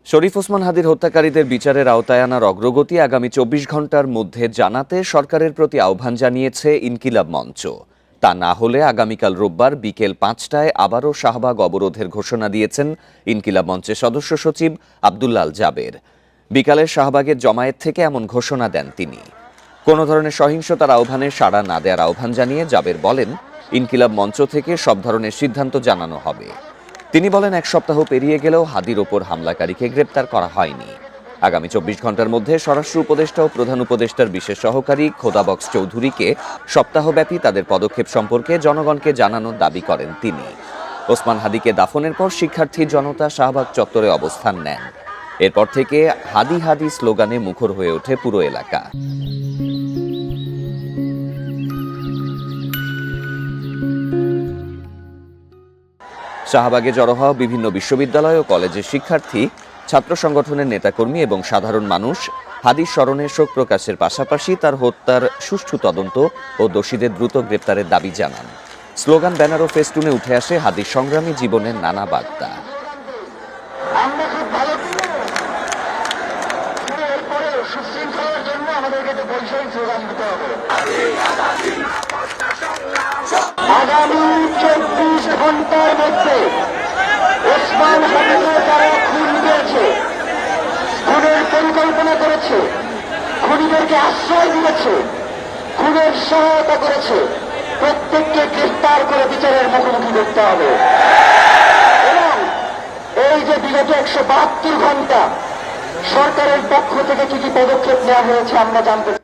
শরীফ ওসমান হাদির হত্যাকারীদের বিচারের আওতায় আনার অগ্রগতি আগামী ২৪ ঘন্টার মধ্যে জানাতে সরকারের প্রতি আহ্বান জানিয়েছে ইনকিলাব মঞ্চ। তা না হলে আগামীকাল রোববার বিকেল ৫টায় আবারও শাহবাগ অবরোধের ঘোষণা দিয়েছেন ইনকিলাব মঞ্চের সদস্য সচিব আব্দুল্লাহ আল জাবের। বিকালে শাহবাগের জমায়েত থেকে এমন ঘোষণা দেন তিনি। কোনো ধরনের সহিংসতার আহ্বানে সাড়া না দেওয়ার আহ্বান জানিয়ে জাবের বলেন, ইনকিলাব মঞ্চ থেকে সব ধরনের সিদ্ধান্ত জানানো হবে। তিনি বলেন, এক সপ্তাহ পেরিয়ে গেলেও হাদির ওপর হামলাকারীকে গ্রেপ্তার করা হয়নি। আগামী ২৪ ঘন্টার মধ্যে স্বরাষ্ট্র উপদেষ্টা ও প্রধান উপদেষ্টার বিশেষ সহকারী খোদাবক্স চৌধুরীকে সপ্তাহব্যাপী তাদের পদক্ষেপ সম্পর্কে জনগণকে জানানোর দাবি করেন তিনি। ওসমান হাদিকে দাফনের পর শিক্ষার্থী জনতা শাহবাগ চত্বরে অবস্থান নেন। এরপর থেকে হাদি হাদি স্লোগানে মুখর হয়ে ওঠে পুরো এলাকা। শাহবাগে জড়ো হওয়া বিভিন্ন বিশ্ববিদ্যালয় ও কলেজের শিক্ষার্থী, ছাত্র সংগঠনের নেতাকর্মী এবং সাধারণ মানুষ হাদির স্মরণে শোক প্রকাশের পাশাপাশি তার হত্যার সুষ্ঠু তদন্ত ও দোষীদের দ্রুত গ্রেপ্তারের দাবি জানান। স্লোগান, ব্যানার ও ফেস্টুনে উঠে আসে হাদির সংগ্রামী জীবনের নানা বার্তা। আগামী ২৪ ঘন্টার মধ্যে ওসমান হাদিকে যারা খুন করেছে, খুনের পরিকল্পনা করেছে, খুনিদেরকে আশ্রয় দিয়েছে, খুনের সহায়তা করেছে, প্রত্যেককে গ্রেফতার করে বিচারের মুখোমুখি করতে হবে। এবং এই যে বিগত ১৭২ ঘন্টা সরকারের পক্ষ থেকে কি কি পদক্ষেপ নেওয়া হয়েছে আমরা জানতে চাই।